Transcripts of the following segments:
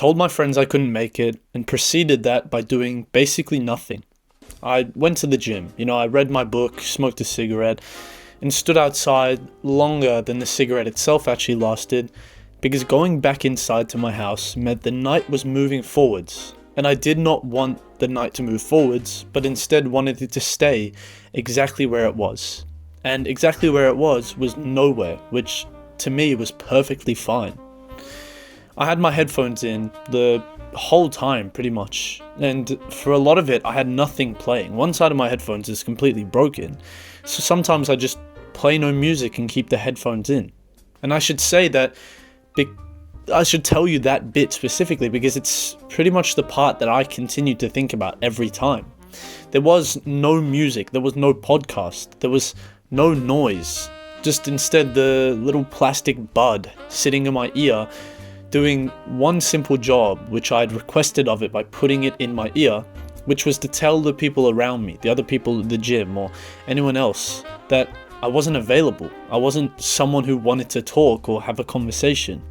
told my friends I couldn't make it, and proceeded that by doing basically nothing. I went to the gym, I read my book, smoked a cigarette, and stood outside longer than the cigarette itself actually lasted, because going back inside to my house meant the night was moving forwards, and I did not want the night to move forwards, but instead wanted it to stay exactly where it was. And exactly where it was nowhere, which to me was perfectly fine. I had my headphones in the whole time pretty much, and for a lot of it I had nothing playing. One side of my headphones is completely broken, so sometimes I just play no music and keep the headphones in. And I should say that I should tell you that bit specifically because it's pretty much the part that I continue to think about every time. There was no music, there was no podcast, there was no noise, just instead the little plastic bud sitting in my ear doing one simple job which I'd requested of it by putting it in my ear, which was to tell the people around me, the other people at the gym or anyone else, that I wasn't available. I wasn't someone who wanted to talk or have a conversation.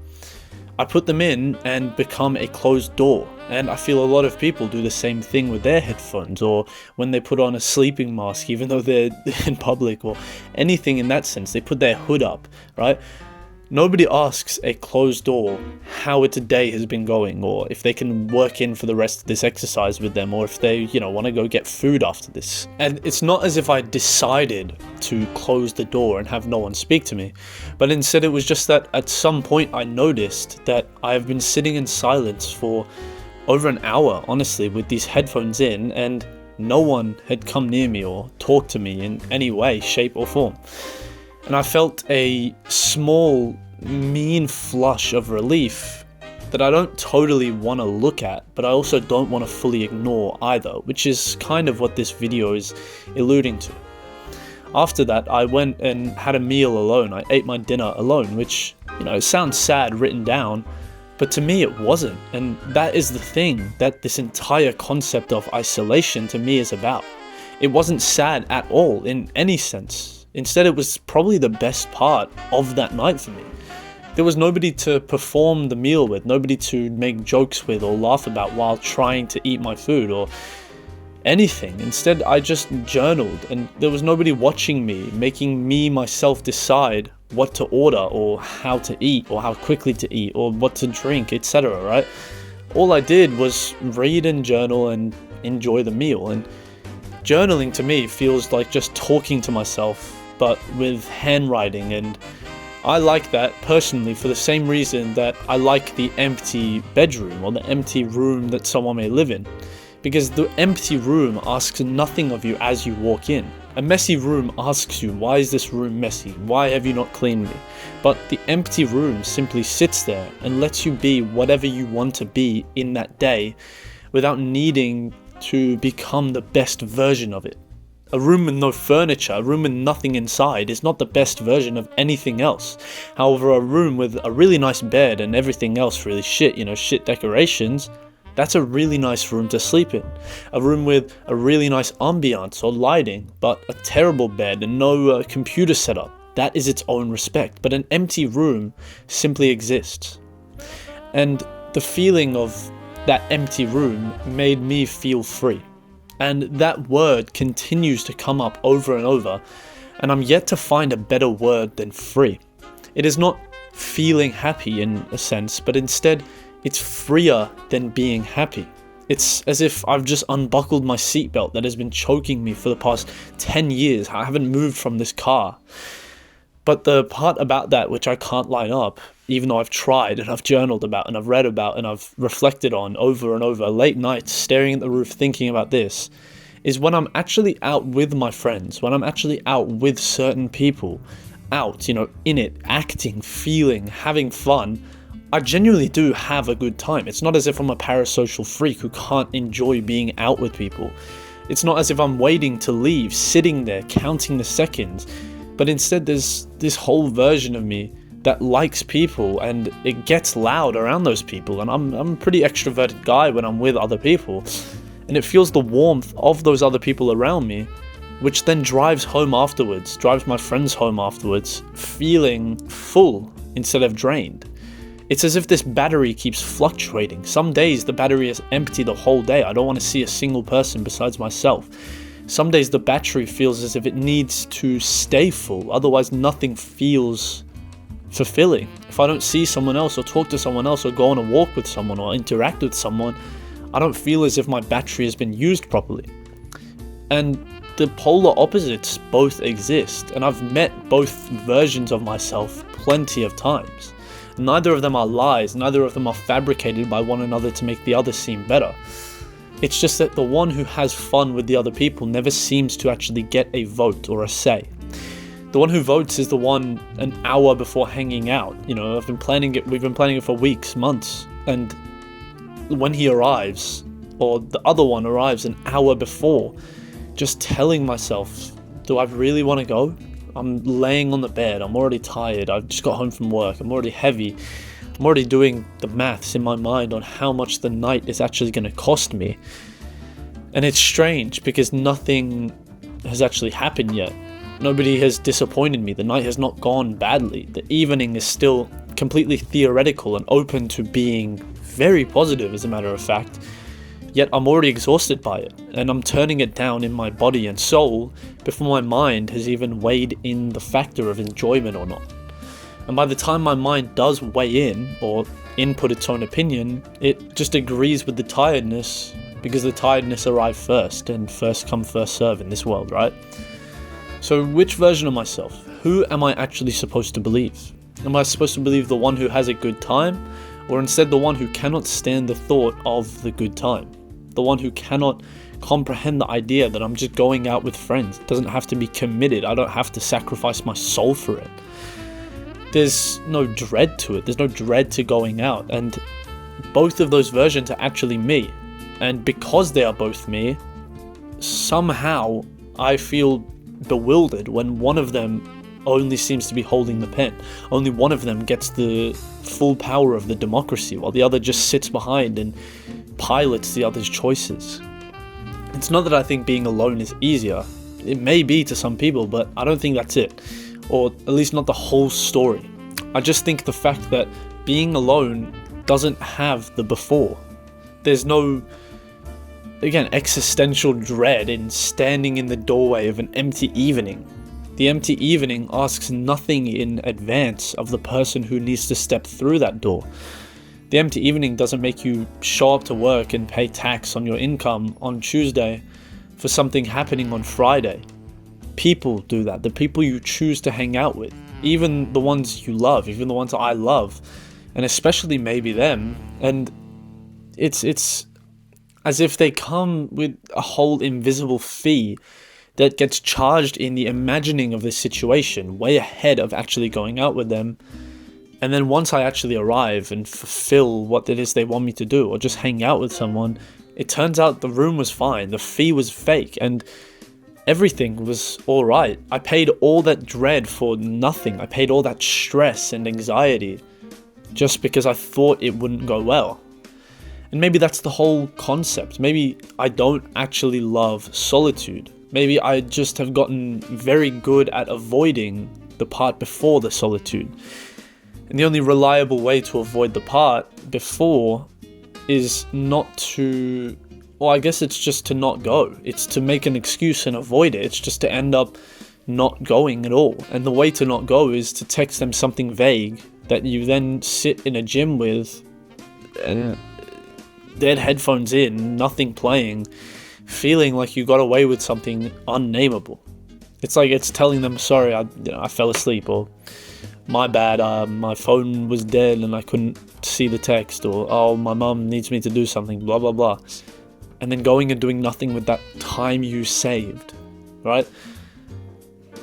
I put them in and become a closed door, and I feel a lot of people do the same thing with their headphones or when they put on a sleeping mask even though they're in public or anything in that sense. They put their hood up, right? Nobody asks a closed door how its day has been going, or if they can work in for the rest of this exercise with them, or if they, want to go get food after this. And it's not as if I decided to close the door and have no one speak to me, but instead it was just that at some point I noticed that I have been sitting in silence for over an hour, honestly, with these headphones in, and no one had come near me or talked to me in any way, shape or form. And I felt a small, mean flush of relief that I don't totally want to look at, but I also don't want to fully ignore either, which is kind of what this video is alluding to. After that, I went and had a meal alone. I ate my dinner alone, which, sounds sad written down, but to me it wasn't. And that is the thing that this entire concept of isolation to me is about. It wasn't sad at all in any sense. Instead, it was probably the best part of that night for me. There was nobody to perform the meal with, nobody to make jokes with or laugh about while trying to eat my food or anything. Instead, I just journaled, and there was nobody watching me, making me myself decide what to order or how to eat or how quickly to eat or what to drink, etc., right? All I did was read and journal and enjoy the meal. And journaling to me feels like just talking to myself, but with handwriting, and I like that personally for the same reason that I like the empty bedroom or the empty room that someone may live in, because the empty room asks nothing of you as you walk in. A messy room asks you, why is this room messy? Why have you not cleaned it? But the empty room simply sits there and lets you be whatever you want to be in that day without needing to become the best version of it. A room with no furniture, a room with nothing inside, is not the best version of anything else. However, a room with a really nice bed and everything else really shit, shit decorations, that's a really nice room to sleep in. A room with a really nice ambiance or lighting, but a terrible bed and no computer setup, that is its own respect. But an empty room simply exists. And the feeling of that empty room made me feel free. And that word continues to come up over and over, and I'm yet to find a better word than free. It is not feeling happy in a sense, but instead it's freer than being happy. It's as if I've just unbuckled my seatbelt that has been choking me for the past 10 years. I haven't moved from this car. But the part about that which I can't line up, even though I've tried and I've journaled about and I've read about and I've reflected on over and over, late nights staring at the roof thinking about this, is when I'm actually out with my friends, when I'm actually out with certain people, out, in it, acting, feeling, having fun, I genuinely do have a good time. It's not as if I'm a parasocial freak who can't enjoy being out with people. It's not as if I'm waiting to leave, sitting there, counting the seconds. But instead there's this whole version of me that likes people, and it gets loud around those people, and I'm a pretty extroverted guy when I'm with other people, and it feels the warmth of those other people around me, which then drives my friends home afterwards, feeling full instead of drained. It's as if this battery keeps fluctuating. Some days the battery is empty the whole day. I don't want to see a single person besides myself. Some days the battery feels as if it needs to stay full, otherwise nothing feels fulfilling. If I don't see someone else or talk to someone else or go on a walk with someone or interact with someone, I don't feel as if my battery has been used properly. And the polar opposites both exist, and I've met both versions of myself plenty of times. Neither of them are lies, neither of them are fabricated by one another to make the other seem better. It's just that the one who has fun with the other people never seems to actually get a vote or a say. The one who votes is the one an hour before hanging out. You know, we've been planning it for weeks, months, and when he arrives, or the other one arrives an hour before, just telling myself, do I really want to go? I'm laying on the bed, I'm already tired, I've just got home from work, I'm already heavy, I'm already doing the maths in my mind on how much the night is actually going to cost me. And it's strange because nothing has actually happened yet. Nobody has disappointed me, the night has not gone badly, the evening is still completely theoretical and open to being very positive as a matter of fact. Yet I'm already exhausted by it, and I'm turning it down in my body and soul before my mind has even weighed in the factor of enjoyment or not. And by the time my mind does weigh in, or input its own opinion, it just agrees with the tiredness, because the tiredness arrived first, and first come first serve in this world, right? So which version of myself? Who am I actually supposed to believe? Am I supposed to believe the one who has a good time, or instead the one who cannot stand the thought of the good time? The one who cannot comprehend the idea that I'm just going out with friends. It doesn't have to be committed. I don't have to sacrifice my soul for it. There's no dread to it. There's no dread to going out. And both of those versions are actually me. And because they are both me, somehow I feel bewildered when one of them only seems to be holding the pen. Only one of them gets the full power of the democracy, while the other just sits behind and pilots the other's choices. It's not that I think being alone is easier. It may be to some people, but I don't think that's it. Or at least not the whole story. I just think the fact that being alone doesn't have the before. There's no, again, existential dread in standing in the doorway of an empty evening. The empty evening asks nothing in advance of the person who needs to step through that door. The empty evening doesn't make you show up to work and pay tax on your income on Tuesday for something happening on Friday. People do that. The people you choose to hang out with, even the ones you love, even the ones I love, and especially maybe them. And it's as if they come with a whole invisible fee that gets charged in the imagining of the situation way ahead of actually going out with them. And then once I actually arrive and fulfill what it is they want me to do, or just hang out with someone, it turns out the room was fine, the fee was fake, and everything was alright. I paid all that dread for nothing. I paid all that stress and anxiety just because I thought it wouldn't go well. And maybe that's the whole concept. Maybe I don't actually love solitude. Maybe I just have gotten very good at avoiding the part before the solitude. And the only reliable way to avoid the part before is not to, well, I guess it's just to not go. It's to make an excuse and avoid it. It's just to end up not going at all. And the way to not go is to text them something vague that you then sit in a gym with, and dead headphones in, nothing playing, feeling like you got away with something unnameable. It's like it's telling them, sorry, I fell asleep, or my bad, my phone was dead and I couldn't see the text, or oh, my mum needs me to do something, blah blah blah. And then going and doing nothing with that time you saved, right?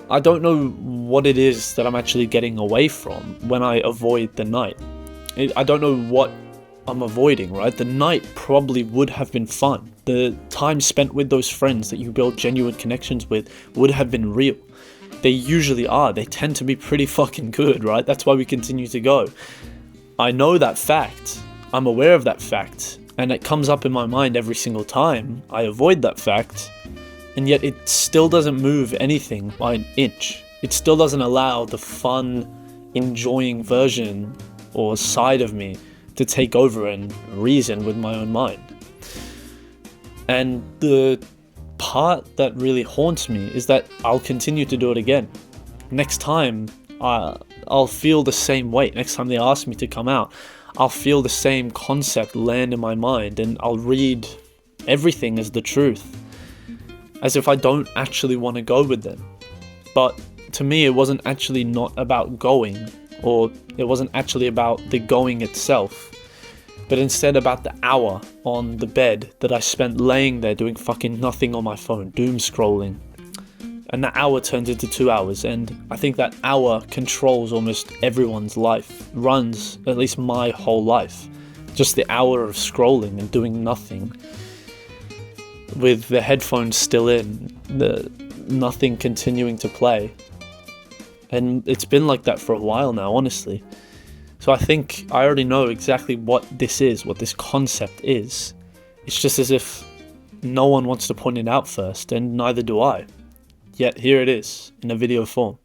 I don't know what it is that I'm actually getting away from when I avoid the night. I don't know what I'm avoiding, right? The night probably would have been fun. The time spent with those friends that you build genuine connections with would have been real. They usually are. They tend to be pretty fucking good, right? That's why we continue to go. I know that fact. I'm aware of that fact. And it comes up in my mind every single time I avoid that fact. And yet it still doesn't move anything by an inch. It still doesn't allow the fun, enjoying version or side of me to take over and reason with my own mind. And the part that really haunts me is that I'll continue to do it again. Next time, I'll feel the same weight. Next time they ask me to come out, I'll feel the same concept land in my mind, and I'll read everything as the truth, as if I don't actually want to go with them. But to me, it wasn't actually not about going, or it wasn't actually about the going itself, but instead about the hour on the bed that I spent laying there doing fucking nothing on my phone, doom scrolling. And that hour turns into 2 hours, and I think that hour controls almost everyone's life, runs at least my whole life. Just the hour of scrolling and doing nothing, with the headphones still in, the nothing continuing to play. And it's been like that for a while now, honestly. So I think I already know exactly what this is, what this concept is. It's just as if no one wants to point it out first, and neither do I. Yet here it is, in a video form.